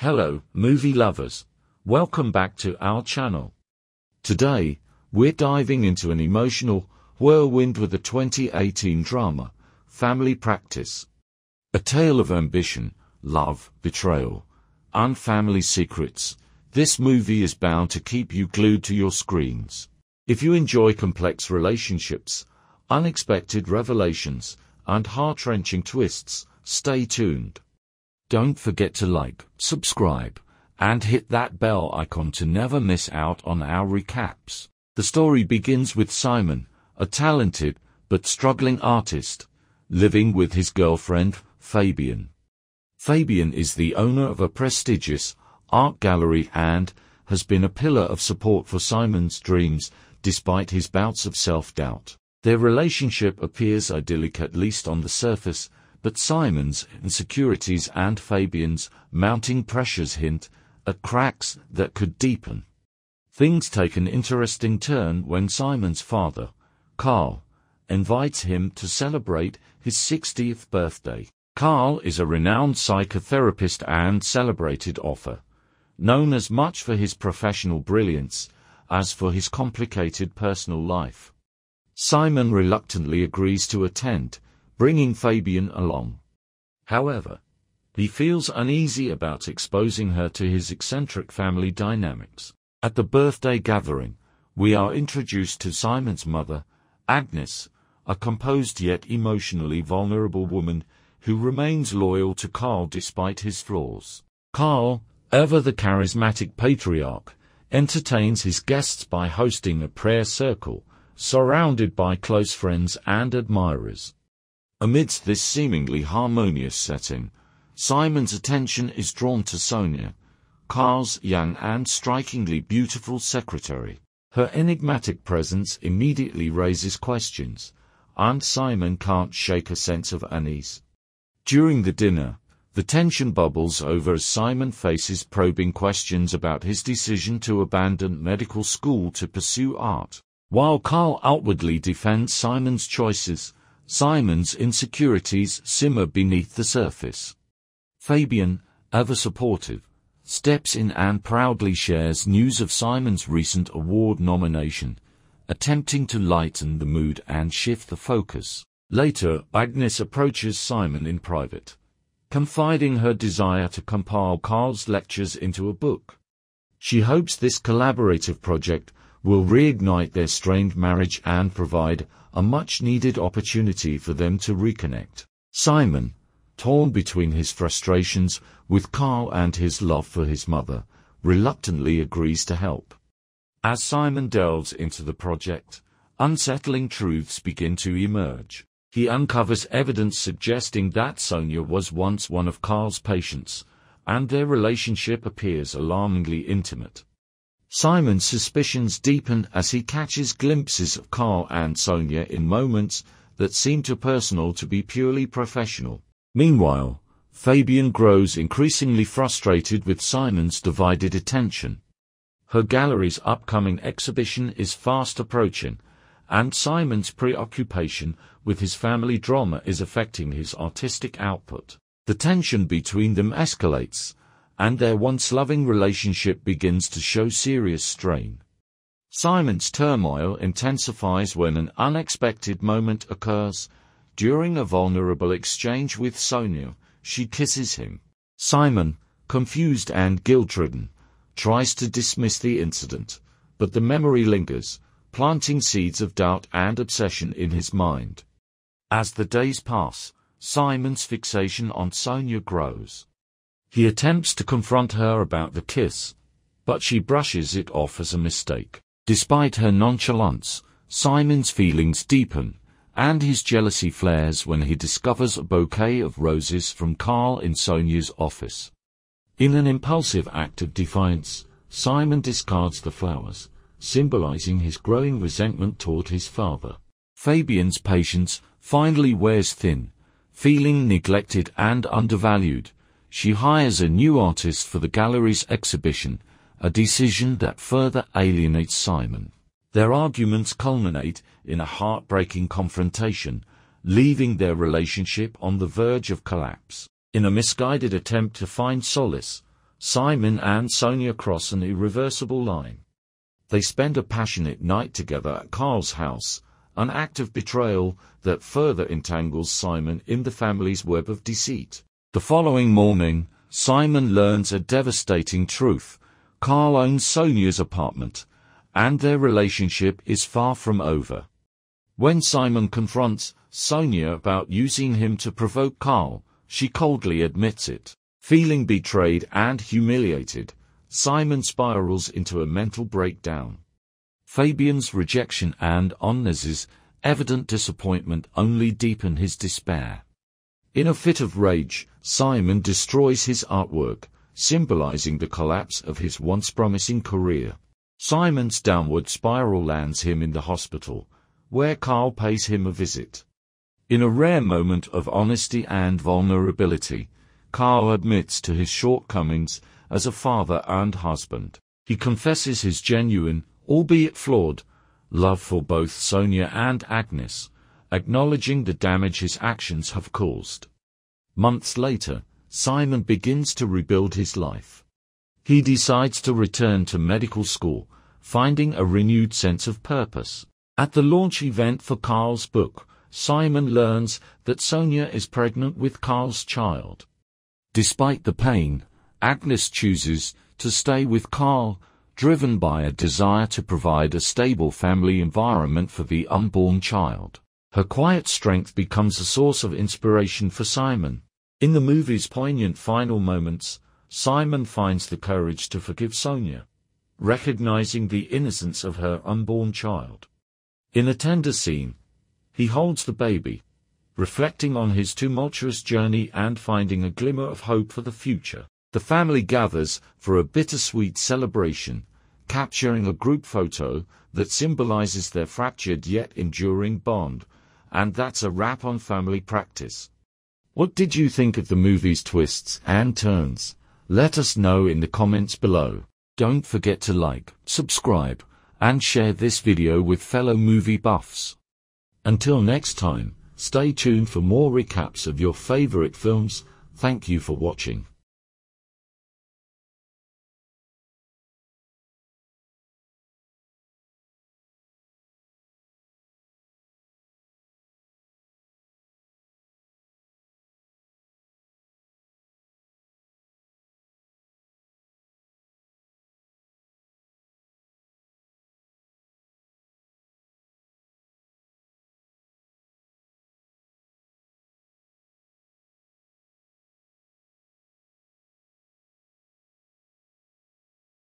Hello, movie lovers. Welcome back to our channel. Today, we're diving into an emotional whirlwind with the 2018 drama, Family Practice. A tale of ambition, love, betrayal, and family secrets. This movie is bound to keep you glued to your screens. If you enjoy complex relationships, unexpected revelations, and heart-wrenching twists, stay tuned. Don't forget to like, subscribe, and hit that bell icon to never miss out on our recaps. The story begins with Simon, a talented but struggling artist, living with his girlfriend, Fabian. Fabian is the owner of a prestigious art gallery and has been a pillar of support for Simon's dreams despite his bouts of self-doubt. Their relationship appears idyllic at least on the surface, but Simon's insecurities and Fabian's mounting pressures hint at cracks that could deepen. Things take an interesting turn when Simon's father, Carl, invites him to celebrate his 60th birthday. Carl is a renowned psychotherapist and celebrated author, known as much for his professional brilliance as for his complicated personal life. Simon reluctantly agrees to attend, bringing Fabian along. However, he feels uneasy about exposing her to his eccentric family dynamics. At the birthday gathering, we are introduced to Simon's mother, Agnes, a composed yet emotionally vulnerable woman who remains loyal to Carl despite his flaws. Carl, ever the charismatic patriarch, entertains his guests by hosting a prayer circle, surrounded by close friends and admirers. Amidst this seemingly harmonious setting, Simon's attention is drawn to Sonia, Carl's young and strikingly beautiful secretary. Her enigmatic presence immediately raises questions, and Simon can't shake a sense of unease. During the dinner, the tension bubbles over as Simon faces probing questions about his decision to abandon medical school to pursue art. While Carl outwardly defends Simon's choices, Simon's insecurities simmer beneath the surface. Fabian, ever supportive, steps in and proudly shares news of Simon's recent award nomination, attempting to lighten the mood and shift the focus. Later, Agnes approaches Simon in private, confiding her desire to compile Carl's lectures into a book. She hopes this collaborative project will reignite their strained marriage and provide a much-needed opportunity for them to reconnect. Simon, torn between his frustrations with Carl and his love for his mother, reluctantly agrees to help. As Simon delves into the project, unsettling truths begin to emerge. He uncovers evidence suggesting that Sonia was once one of Carl's patients, and their relationship appears alarmingly intimate. Simon's suspicions deepen as he catches glimpses of Carl and Sonia in moments that seem too personal to be purely professional. Meanwhile, Fabian grows increasingly frustrated with Simon's divided attention. Her gallery's upcoming exhibition is fast approaching, and Simon's preoccupation with his family drama is affecting his artistic output. The tension between them escalates, and their once loving relationship begins to show serious strain. Simon's turmoil intensifies when an unexpected moment occurs. During a vulnerable exchange with Sonia, she kisses him. Simon, confused and guilt-ridden, tries to dismiss the incident, but the memory lingers, planting seeds of doubt and obsession in his mind. As the days pass, Simon's fixation on Sonia grows. He attempts to confront her about the kiss, but she brushes it off as a mistake. Despite her nonchalance, Simon's feelings deepen, and his jealousy flares when he discovers a bouquet of roses from Carl in Sonia's office. In an impulsive act of defiance, Simon discards the flowers, symbolizing his growing resentment toward his father. Fabian's patience finally wears thin. Feeling neglected and undervalued, she hires a new artist for the gallery's exhibition, a decision that further alienates Simon. Their arguments culminate in a heartbreaking confrontation, leaving their relationship on the verge of collapse. In a misguided attempt to find solace, Simon and Sonia cross an irreversible line. They spend a passionate night together at Carl's house, an act of betrayal that further entangles Simon in the family's web of deceit. The following morning, Simon learns a devastating truth. Carl owns Sonia's apartment, and their relationship is far from over. When Simon confronts Sonia about using him to provoke Carl, she coldly admits it. Feeling betrayed and humiliated, Simon spirals into a mental breakdown. Fabian's rejection and Onnes's evident disappointment only deepen his despair. In a fit of rage, Simon destroys his artwork, symbolizing the collapse of his once promising career. Simon's downward spiral lands him in the hospital, where Carl pays him a visit. In a rare moment of honesty and vulnerability, Carl admits to his shortcomings as a father and husband. He confesses his genuine, albeit flawed, love for both Sonia and Agnes, acknowledging the damage his actions have caused. Months later, Simon begins to rebuild his life. He decides to return to medical school, finding a renewed sense of purpose. At the launch event for Carl's book, Simon learns that Sonia is pregnant with Carl's child. Despite the pain, Agnes chooses to stay with Carl, driven by a desire to provide a stable family environment for the unborn child. Her quiet strength becomes a source of inspiration for Simon. In the movie's poignant final moments, Simon finds the courage to forgive Sonia, recognizing the innocence of her unborn child. In a tender scene, he holds the baby, reflecting on his tumultuous journey and finding a glimmer of hope for the future. The family gathers for a bittersweet celebration, capturing a group photo that symbolizes their fractured yet enduring bond. And that's a wrap on Family Practice. What did you think of the movie's twists and turns? Let us know in the comments below. Don't forget to like, subscribe, and share this video with fellow movie buffs. Until next time, stay tuned for more recaps of your favorite films. Thank you for watching.